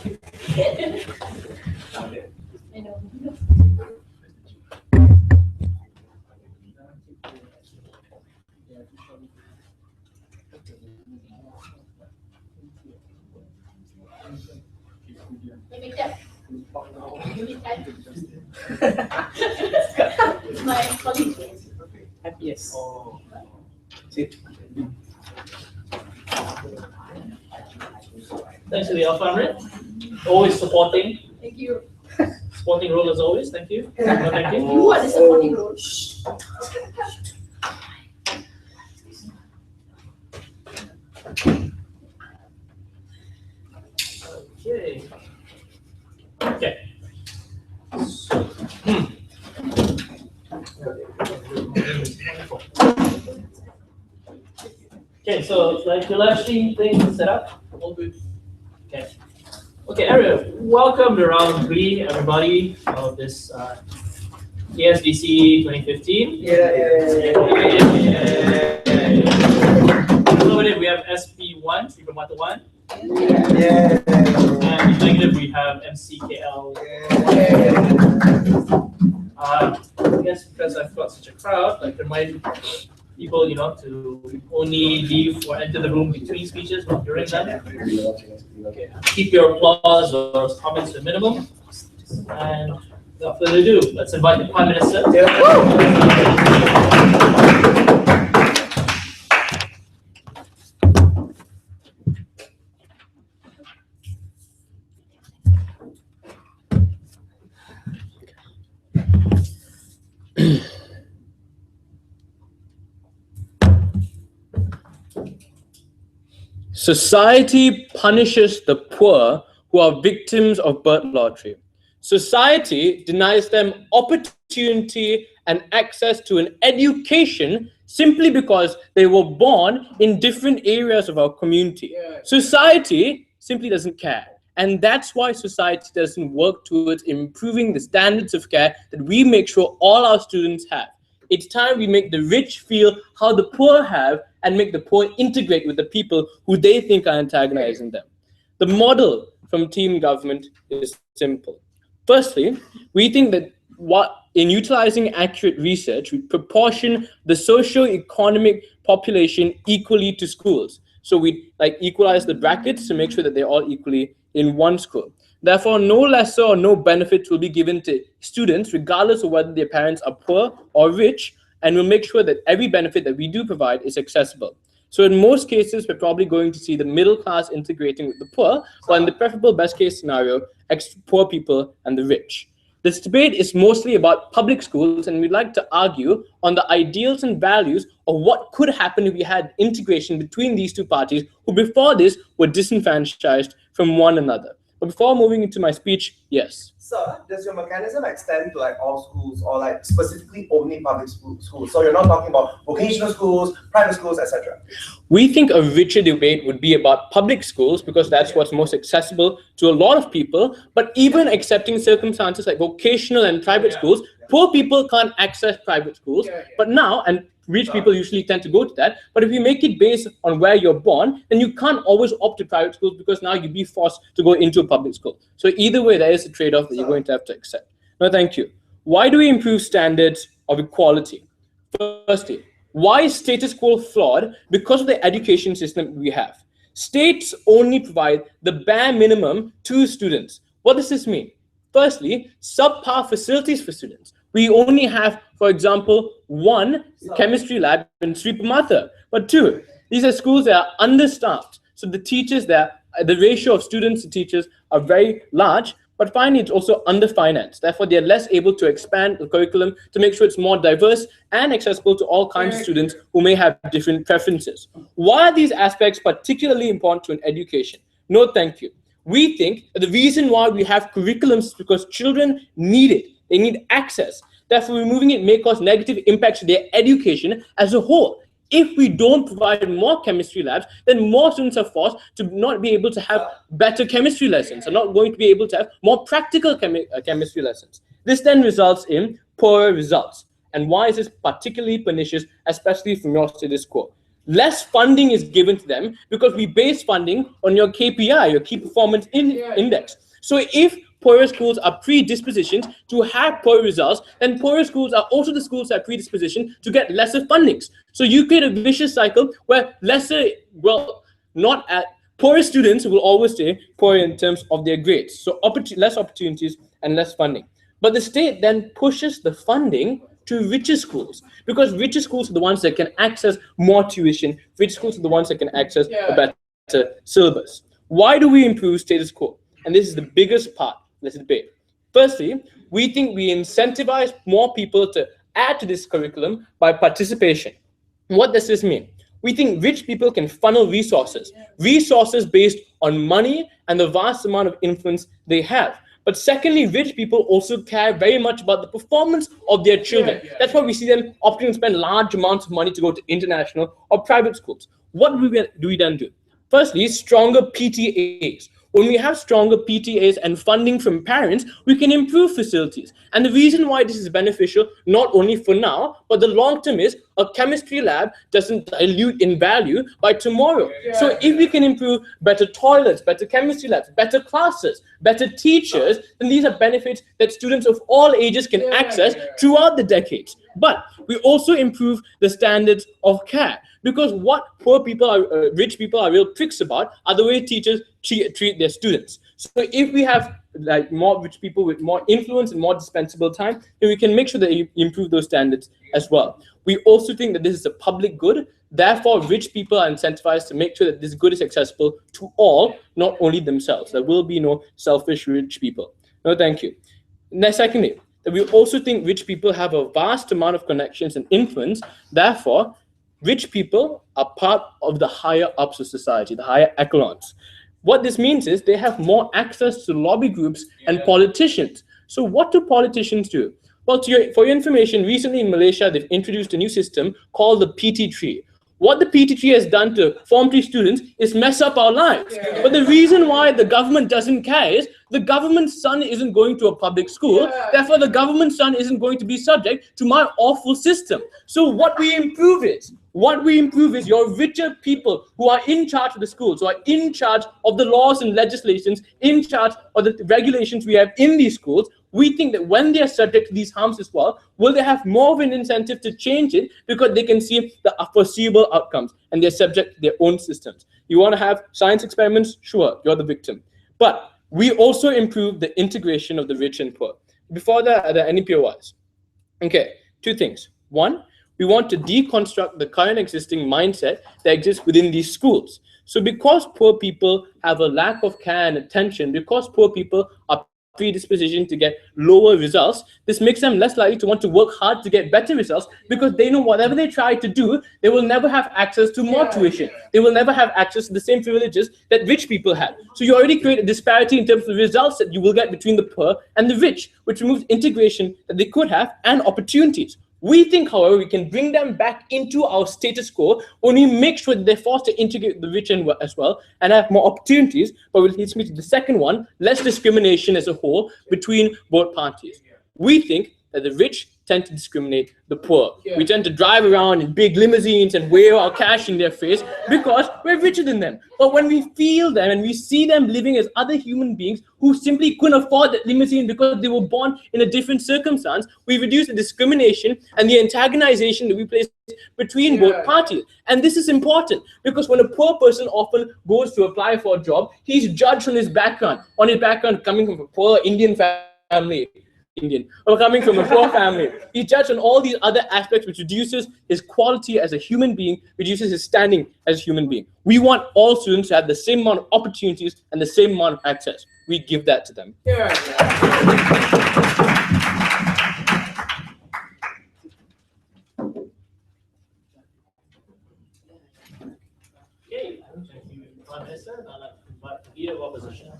My colleague. Yes. Thanks to the Alpha Amrit. Always supporting. Thank you. Supporting role as always. Thank you. No, thank you. You are the supporting role. Okay. Okay. Okay, so like the live stream thing is set up. All good. Okay. Okay, Ariel, welcome to round 3, everybody, of this ASDC 2015. Innovative, we have SP1, Permata 1. And executive, we have MCKL. I guess because I've got such a crowd, like remind people, to only leave or enter the room between speeches, not during them. Okay. Keep your applause or comments to a minimum. And without further ado, let's invite the Prime Minister. Society punishes the poor who are victims of birth lottery. Society denies them opportunity and access to an education simply because they were born in different areas of our community. Society simply doesn't care. And that's why society doesn't work towards improving the standards of care that we make sure all our students have. It's time we make the rich feel how the poor have and make the poor integrate with the people who they think are antagonizing them. The model from team government is simple. Firstly, we think that in utilizing accurate research, we proportion the socio-economic population equally to schools. So we equalize the brackets to make sure that they're all equally in one school. Therefore, no lesser or no benefits will be given to students, regardless of whether their parents are poor or rich, and we'll make sure that every benefit that we do provide is accessible. So in most cases, we're probably going to see the middle class integrating with the poor, but in the preferable best case scenario, poor people and the rich. This debate is mostly about public schools, and we'd like to argue on the ideals and values of what could happen if we had integration between these two parties who before this were disenfranchised from one another. But before moving into my speech, yes. Sir, does your mechanism extend to all schools or specifically only public schools? So you're not talking about vocational schools, private schools, etc. We think a richer debate would be about public schools because that's what's most accessible to a lot of people. But even accepting circumstances like vocational and private schools, poor people can't access private schools. But now, and rich people usually tend to go to that. But if you make it based on where you're born, then you can't always opt to private schools because now you'd be forced to go into a public school. So either way, there is a trade-off that you're going to have to accept. No, thank you. Why do we improve standards of equality? Firstly, why is status quo flawed? Because of the education system we have. States only provide the bare minimum to students. What does this mean? Firstly, subpar facilities for students. We only have, for example, 1 chemistry lab in Permata, but 2. These are schools that are understaffed. So the teachers there, the ratio of students to teachers are very large, but finally it's also underfinanced. Therefore, they're less able to expand the curriculum to make sure it's more diverse and accessible to all kinds of students who may have different preferences. Why are these aspects particularly important to an education? No, thank you. We think that the reason why we have curriculums is because children need it. They need access. Therefore, removing it may cause negative impacts to their education as a whole. If we don't provide more chemistry labs, then more students are forced to not be able to have better chemistry lessons, are not going to be able to have more practical chemistry lessons. This then results in poorer results. And why is this particularly pernicious, especially from your status quo? less funding is given to them because we base funding on your KPI, your key performance index. So if poorer schools are predispositioned to have poor results, then poorer schools are also the schools that are predispositioned to get lesser fundings. So you create a vicious cycle where lesser, well, not at poorer students will always stay poor in terms of their grades. So less opportunities and less funding. But the state then pushes the funding to richer schools, because richer schools are the ones that can access more tuition. Richer schools are the ones that can access a better syllabus. Why do we improve status quo? And this is the biggest part. Let's debate. Firstly, we think we incentivize more people to add to this curriculum by participation. What does this mean? We think rich people can funnel resources based on money and the vast amount of influence they have. But secondly, rich people also care very much about the performance of their children. That's why we see them opting to spend large amounts of money to go to international or private schools. What do we then do? Firstly, stronger PTAs. When we have stronger PTAs and funding from parents, we can improve facilities. And the reason why this is beneficial, not only for now, but the long term is a chemistry lab doesn't dilute in value by tomorrow. So if we can improve better toilets, better chemistry labs, better classes, better teachers, then these are benefits that students of all ages can access throughout the decades. But we also improve the standards of care. Because what rich people are real pricks about are the way teachers treat their students. So if we have like more rich people with more influence and more dispensable time, then we can make sure that you improve those standards as well. We also think that this is a public good. Therefore, rich people are incentivized to make sure that this good is accessible to all, not only themselves. There will be no selfish rich people. No, thank you. Now, secondly, that we also think rich people have a vast amount of connections and influence. Therefore, rich people are part of the higher ups of society, the higher echelons. What this means is they have more access to lobby groups and politicians. So what do politicians do? Well, for your information, recently in Malaysia, they've introduced a new system called the PT tree. What the PT tree has done to Form 3 students is mess up our lives. But the reason why the government doesn't care is the government's son isn't going to a public school. Therefore, the government's son isn't going to be subject to my awful system. So what we improve is your richer people who are in charge of the schools, who are in charge of the laws and legislations, in charge of the regulations we have in these schools. We think that when they are subject to these harms as well, will they have more of an incentive to change it because they can see the foreseeable outcomes and they're subject to their own systems. You want to have science experiments? Sure, you're the victim. But we also improve the integration of the rich and poor. Before that, the NEPOIs. Okay, two things. One, we want to deconstruct the current existing mindset that exists within these schools. So because poor people have a lack of care and attention, because poor people are predisposition to get lower results, this makes them less likely to want to work hard to get better results because they know whatever they try to do, they will never have access to more tuition. They will never have access to the same privileges that rich people have. So you already create a disparity in terms of the results that you will get between the poor and the rich, which removes integration that they could have and opportunities. We think, however, we can bring them back into our status quo when we make sure that they're forced to integrate the rich and as well and have more opportunities. But it leads me to the second one, less discrimination as a whole between both parties. We think that the rich tend to discriminate the poor. We tend to drive around in big limousines and wave our cash in their face because we're richer than them. But when we feel them and we see them living as other human beings who simply couldn't afford that limousine because they were born in a different circumstance, we reduce the discrimination and the antagonization that we place between both parties. And this is important because when a poor person often goes to apply for a job, he's judged on his background coming from a poor Indian family. Or coming from a poor family. He's judged on all these other aspects, which reduces his quality as a human being, reduces his standing as a human being. We want all students to have the same amount of opportunities and the same amount of access. We give that to them. Okay, thank you, Prime Minister. I'd like to invite the Leader of Opposition.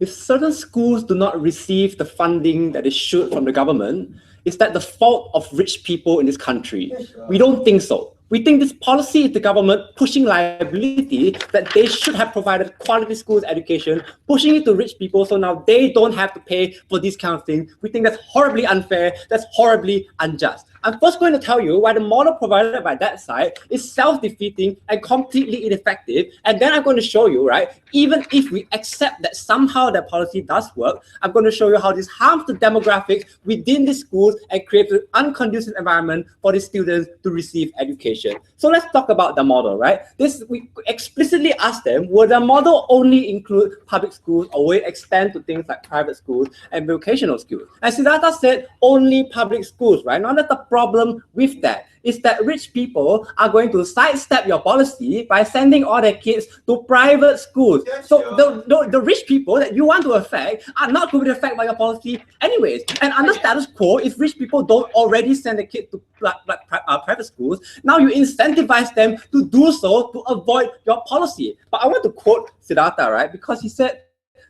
if certain schools do not receive the funding that they should from the government, is that the fault of rich people in this country? We don't think so. We think this policy is the government pushing liability that they should have provided quality schools education, pushing it to rich people so now they don't have to pay for these kind of things. We think that's horribly unfair, that's horribly unjust. I'm first going to tell you why the model provided by that side is self-defeating and completely ineffective. And then I'm going to show you, right, even if we accept that somehow that policy does work, I'm going to show you how this harms the demographics within the schools and creates an unconducive environment for the students to receive education. So let's talk about the model, right? We explicitly asked them, will the model only include public schools or will it extend to things like private schools and vocational schools? And Siddhartha said only public schools, right? Now that's the problem with that is that rich people are going to sidestep your policy by sending all their kids to private schools. So the rich people that you want to affect are not going to be affected by your policy anyways. And under status quo, if rich people don't already send their kids to private schools, now you incentivize them to do so to avoid your policy. But I want to quote Siddhartha, right? Because he said,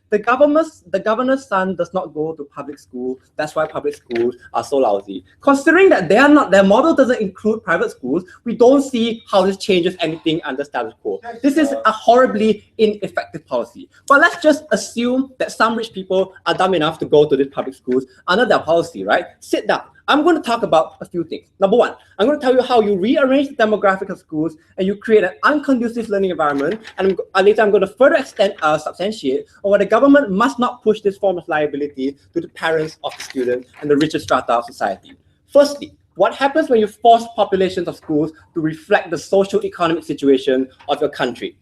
the governor's son does not go to public school. That's why public schools are so lousy. Considering that their model doesn't include private schools, we don't see how this changes anything under status quo. This is a horribly ineffective policy. But let's just assume that some rich people are dumb enough to go to these public schools under their policy, right? Sit down. I'm going to talk about a few things. Number one, I'm going to tell you how you rearrange the demographic of schools and you create an unconducive learning environment. And later I'm going to further substantiate on why the government must not push this form of liability to the parents of the students and the richest strata of society. Firstly, what happens when you force populations of schools to reflect the social economic situation of your country?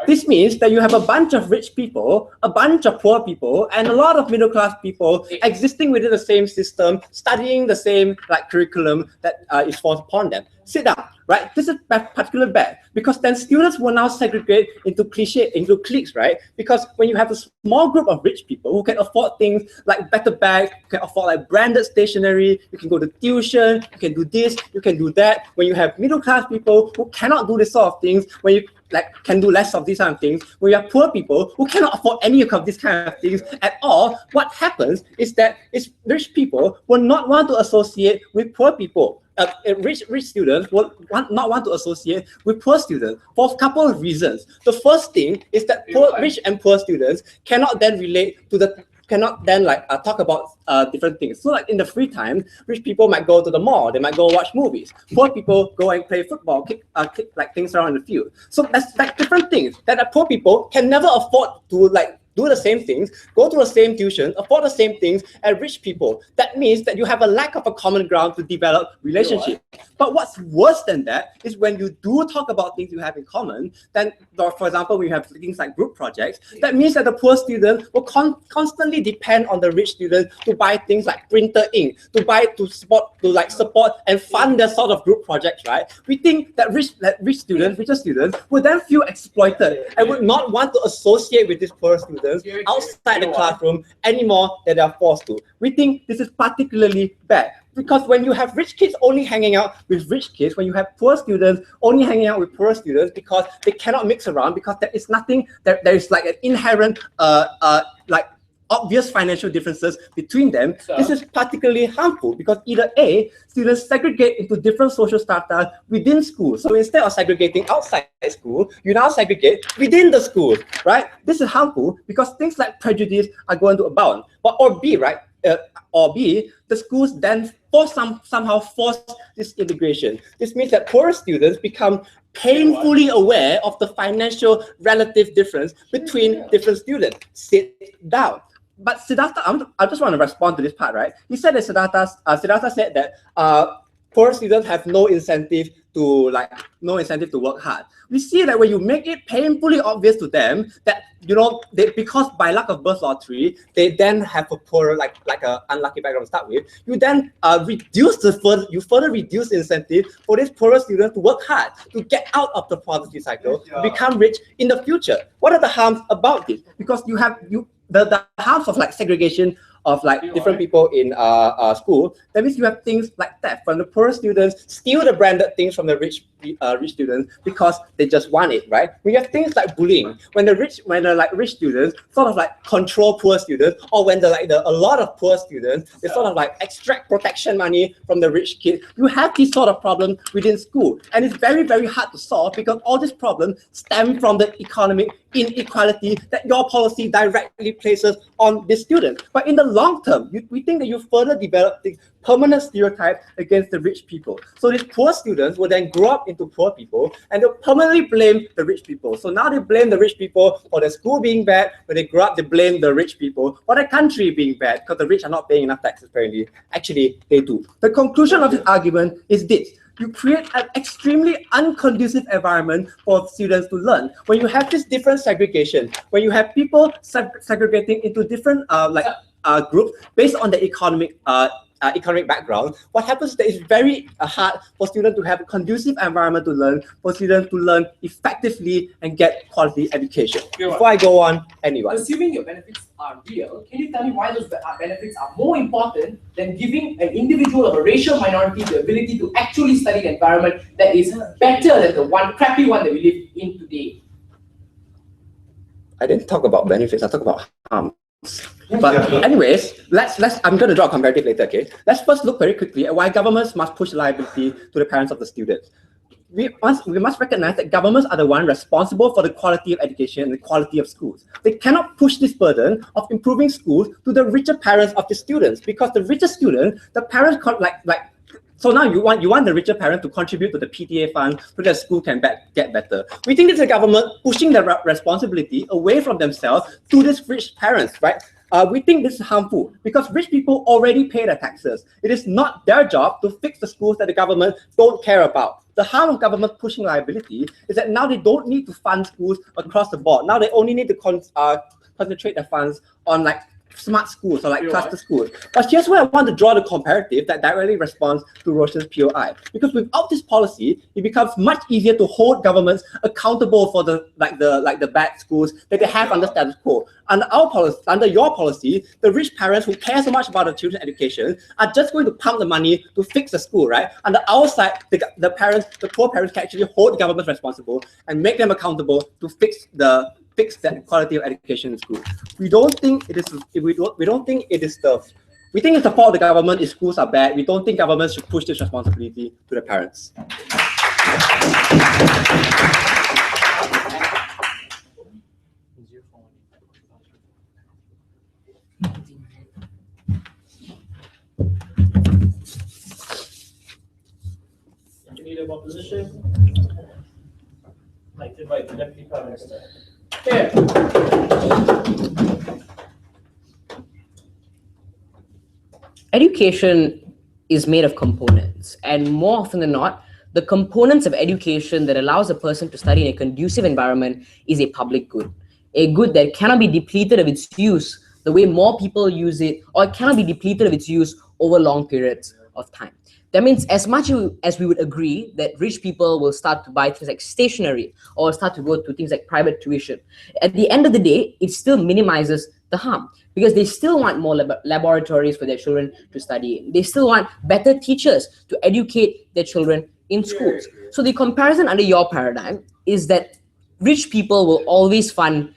This means that you have a bunch of rich people, a bunch of poor people, and a lot of middle class people existing within the same system, studying the same curriculum that is forced upon them. Sit down, right? This is particularly bad because then students will now segregate into cliques, right? Because when you have a small group of rich people who can afford things like better bags, you can afford like branded stationery, you can go to tuition, you can do this, you can do that. When you have middle class people who cannot do this sort of things, when you can do less of these kind of things, when you have poor people who cannot afford any of these kind of things at all, what happens is that rich people will not want to associate with poor people. Rich students will not want to associate with poor students for a couple of reasons. The first thing is that rich and poor students cannot then talk about different things. So like in the free time, rich people might go to the mall, they might go watch movies. Poor people go and play football, kick things around the field. So that's like different things that poor people can never afford to do the same things, go to the same tuition, afford the same things as rich people. That means that you have a lack of a common ground to develop relationships. But what's worse than that is when you do talk about things you have in common, then, for example, we have things like group projects, that means that the poor student will constantly depend on the rich student to buy things like printer ink, to support and fund their sort of group projects, right? We think that richer students would then feel exploited and would not want to associate with these poor students outside the classroom anymore than they are forced to. We think this is particularly bad because when you have rich kids only hanging out with rich kids, when you have poor students only hanging out with poor students because they cannot mix around, because there is nothing, there is like an inherent obvious financial differences between them, this is particularly harmful because either A, students segregate into different social strata within school. So instead of segregating outside school, you now segregate within the school, right? This is harmful because things like prejudice are going to abound. Or B, the schools then somehow force this integration. This means that poor students become painfully aware of the financial relative difference between different students. Sit down. But Siddhartha, I just want to respond to this part, right? He said that Siddhartha said that poor students have no incentive to work hard. We see that when you make it painfully obvious to them that because by luck of birth lottery they then have a poor like a unlucky background to start with, you then further reduce the incentive for these poorer students to work hard to get out of the poverty cycle, to become rich in the future. What are the harms about this? Because the harms of segregation of different people in school, that means you have things like theft. When the poor students steal the branded things from the rich rich students because they just want it, right? We have things like bullying, when the rich students sort of like control poor students, or when a lot of poor students, they sort of like extract protection money from the rich kids. You have these sort of problems within school, and it's very, very hard to solve because all these problems stem from the economic inequality that your policy directly places on the students. But in the long term, we think that you further develop the permanent stereotype against the rich people. So these poor students will then grow up into poor people, and they'll permanently blame the rich people. So now they blame the rich people for the school being bad. When they grow up, they blame the rich people for the country being bad because the rich are not paying enough taxes, apparently. Actually, they do. The conclusion of this argument is this: you create an extremely unconducive environment for students to learn. When you have this different segregation, when you have people segregating into different groups based on the economic background, what happens is that it's very hard for students to have a conducive environment to learn, for students to learn effectively and get quality education. Before I go on, anyone? Assuming your benefits are real, can you tell me why those benefits are more important than giving an individual of a racial minority the ability to actually study an environment that is better than the crappy one that we live in today? I didn't talk about benefits, I talk about harm. But anyways, I'm going to draw a comparative later, okay? Let's first look very quickly at why governments must push liability to the parents of the students. We must recognize that governments are the ones responsible for the quality of education and the quality of schools. They cannot push this burden of improving schools to the richer parents of the students, because the richer students, the parents so now you want the richer parent to contribute to the PTA fund so that school can get better. We think it's the government pushing the responsibility away from themselves to these rich parents, right? We think this is harmful because rich people already pay their taxes. It is not their job to fix the schools that the government don't care about. The harm of government pushing liability is that now they don't need to fund schools across the board. Now they only need to concentrate their funds on smart schools or cluster schools. But here's where I want to draw the comparative that directly responds to Roshan's POI. Because without this policy, it becomes much easier to hold governments accountable for the bad schools that they have under status quo. Under your policy, the rich parents who care so much about their children's education are just going to pump the money to fix the school, right? Under our side, the poor parents can actually hold governments responsible and make them accountable to fix that quality of education in school. We think it's the fault of the government if schools are bad. We don't think governments should push this responsibility to the parents. Leader of opposition. I'd like to invite the Deputy Prime Minister. Yeah. Education is made of components, and more often than not, the components of education that allows a person to study in a conducive environment is a public good, a good that cannot be depleted of its use the way more people use it, or it cannot be depleted of its use over long periods of time. That means as much as we would agree that rich people will start to buy things like stationery or start to go to things like private tuition, at the end of the day, it still minimizes the harm because they still want more laboratories for their children to study in. They still want better teachers to educate their children in schools. So the comparison under your paradigm is that rich people will always fund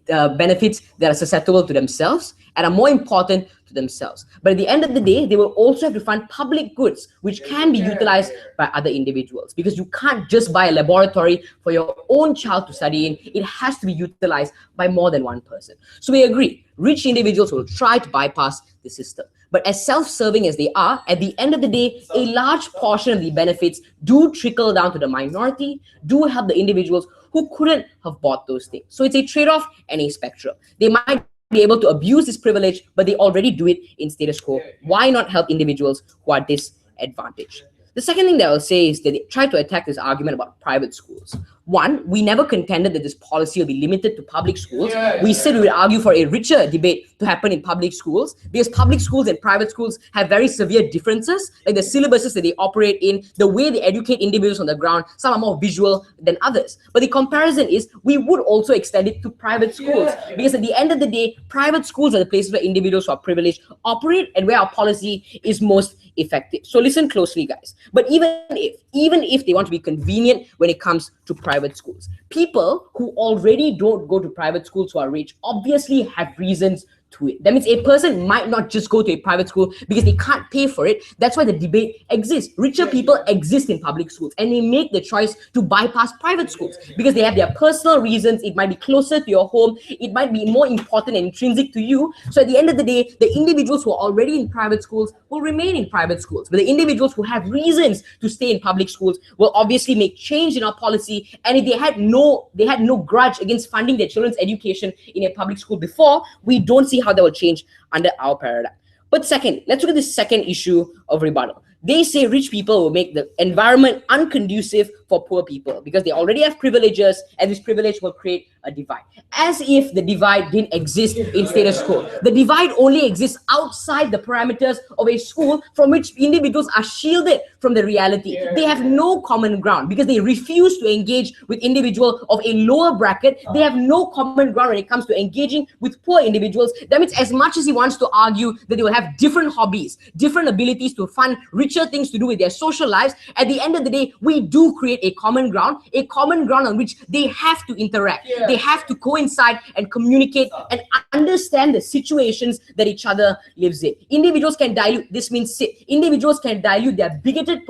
benefits that are susceptible to themselves and are more important to themselves. But at the end of the day, they will also have to fund public goods, which can be utilized by other individuals, because you can't just buy a laboratory for your own child to study in. It has to be utilized by more than one person. So we agree, rich individuals will try to bypass the system. But as self-serving as they are, at the end of the day, a large portion of the benefits do trickle down to the minority, do help the individuals who couldn't have bought those things. So it's a trade-off and a spectrum. They might be able to abuse this privilege, but they already do it in status quo. Why not help individuals who are disadvantaged? The second thing that I'll say is that they try to attack this argument about private schools. One, we never contended that this policy will be limited to public schools. Yeah, We said we would argue for a richer debate to happen in public schools, because public schools and private schools have very severe differences, like the syllabuses that they operate in, the way they educate individuals on the ground. Some are more visual than others. But the comparison is we would also extend it to private schools, because at the end of the day, private schools are the places where individuals who are privileged operate and where our policy is most effective. So listen closely, guys. But even if they want to be convenient when it comes to private schools, people who already don't go to private schools who are rich obviously have reasons to it. That means a person might not just go to a private school because they can't pay for it. That's why the debate exists. Richer people exist in public schools, and they make the choice to bypass private schools because they have their personal reasons. It might be closer to your home. It might be more important and intrinsic to you. So at the end of the day, the individuals who are already in private schools will remain in private schools. But the individuals who have reasons to stay in public schools will obviously make change in our policy. And if they had no grudge against funding their children's education in a public school before, we don't see how that will change under our paradigm. But second, let's look at the second issue of rebuttal. They say rich people will make the environment unconducive for poor people because they already have privileges, and this privilege will create a divide. As if the divide didn't exist in status quo. The divide only exists outside the parameters of a school from which individuals are shielded from the reality. They have no common ground because they refuse to engage with individuals of a lower bracket. They have no common ground when it comes to engaging with poor individuals. That means as much as he wants to argue that they will have different hobbies, different abilities to fund richer things to do with their social lives, at the end of the day, we do create a common ground on which they have to interact. They have to coincide and communicate and understand the situations that each other lives in. Individuals can dilute, this means individuals can dilute their bigoted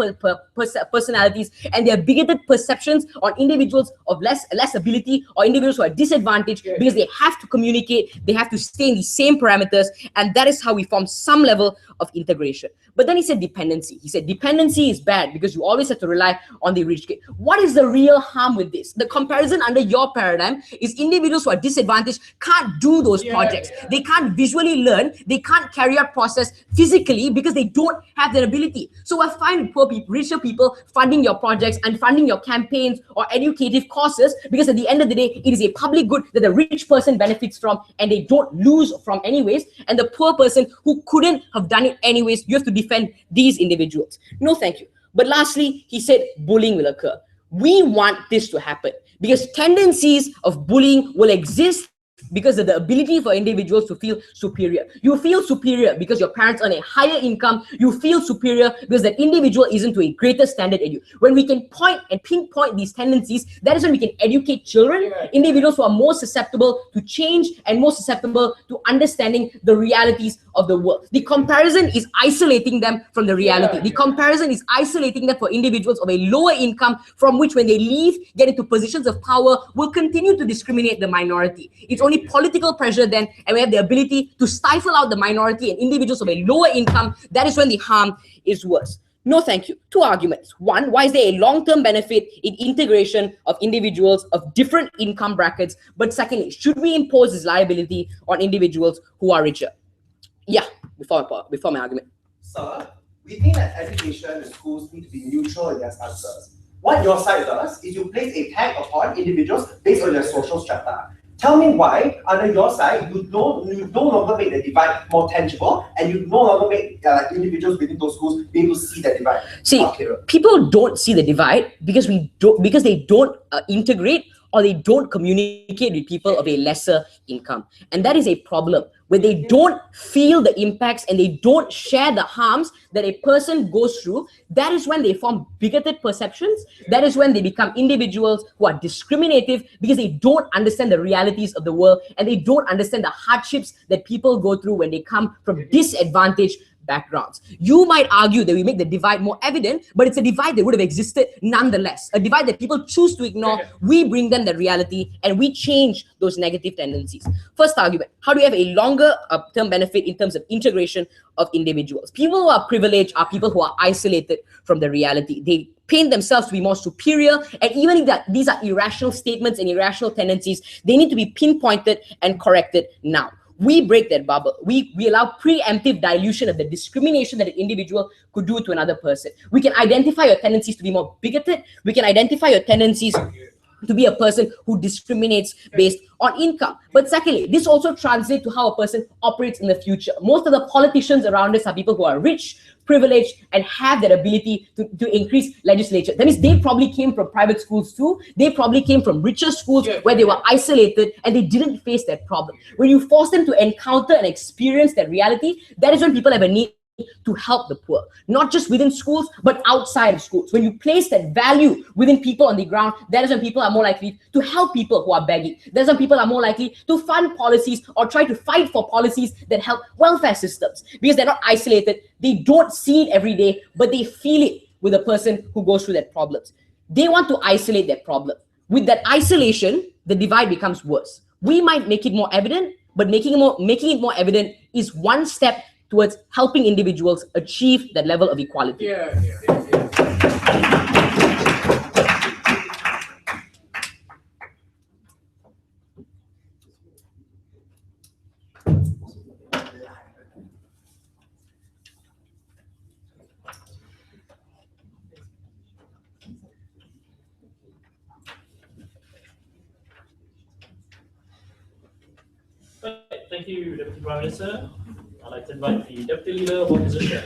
personalities and their bigoted perceptions on individuals of less ability or individuals who are disadvantaged because they have to communicate, they have to stay in the same parameters, and that is how we form some level of integration. But then he said dependency. He said dependency is bad because you always have to rely on the rich kid. What is the real harm with this? The comparison under your paradigm is individuals who are disadvantaged can't do those projects. They can't visually learn. They can't carry out process physically because they don't have that ability. So we're fine with poor people, richer people funding your projects and funding your campaigns or educative courses, because at the end of the day, it is a public good that the rich person benefits from and they don't lose from anyways. And the poor person who couldn't have done it anyways, you have to defend these individuals. No, thank you. But lastly, he said bullying will occur. We want this to happen because tendencies of bullying will exist because of the ability for individuals to feel superior. You feel superior because your parents earn a higher income. You feel superior because that individual isn't to a greater standard than you. When we can point and pinpoint these tendencies, that is when we can educate children, individuals who are more susceptible to change and more susceptible to understanding the realities of the world. The comparison is isolating them from the reality. The comparison is isolating them for individuals of a lower income from which when they leave, get into positions of power, will continue to discriminate the minority. It's only political pressure then, and we have the ability to stifle out the minority and individuals of a lower income. That is when the harm is worse. No, thank you. Two arguments. One, why is there a long-term benefit in integration of individuals of different income brackets? But secondly, should we impose this liability on individuals who are richer? Yeah, before my argument. Sir, we think that education and schools need to be neutral in their stances. What your side does is you place a tag upon individuals based on their social strata. Tell me why, under your side, you no longer make the divide more tangible, and you no longer make individuals within those schools be able to see the divide. See, people don't see the divide because they don't integrate or they don't communicate with people of a lesser income. And that is a problem. When they don't feel the impacts and they don't share the harms that a person goes through, that is when they form bigoted perceptions. That is when they become individuals who are discriminative because they don't understand the realities of the world and they don't understand the hardships that people go through when they come from disadvantaged backgrounds. You might argue that we make the divide more evident, but it's a divide that would have existed nonetheless. A divide that people choose to ignore. We bring them the reality and we change those negative tendencies. First argument, how do we have a longer term benefit in terms of integration of individuals? People who are privileged are people who are isolated from the reality. They paint themselves to be more superior, and even if these are irrational statements and irrational tendencies, they need to be pinpointed and corrected now. We break that bubble. We allow preemptive dilution of the discrimination that an individual could do to another person. We can identify your tendencies to be more bigoted. We can identify your tendencies to be a person who discriminates based on income. But secondly, this also translates to how a person operates in the future. Most of the politicians around us are people who are rich, privileged, and have that ability to increase legislature. That means they probably came from private schools too. They probably came from richer schools where they were isolated and they didn't face that problem. When you force them to encounter and experience that reality, that is when people have a need to help the poor, not just within schools, but outside of schools. When you place that value within people on the ground, that is when people are more likely to help people who are begging. That is when people are more likely to fund policies or try to fight for policies that help welfare systems, because they're not isolated. They don't see it every day, but they feel it with a person who goes through that problems. They want to isolate that problem. With that isolation, the divide becomes worse. We might make it more evident, but making it more evident is one step towards helping individuals achieve that level of equality. Thank you, Deputy Prime Minister. I'd like to invite the Deputy Leader of Opposition.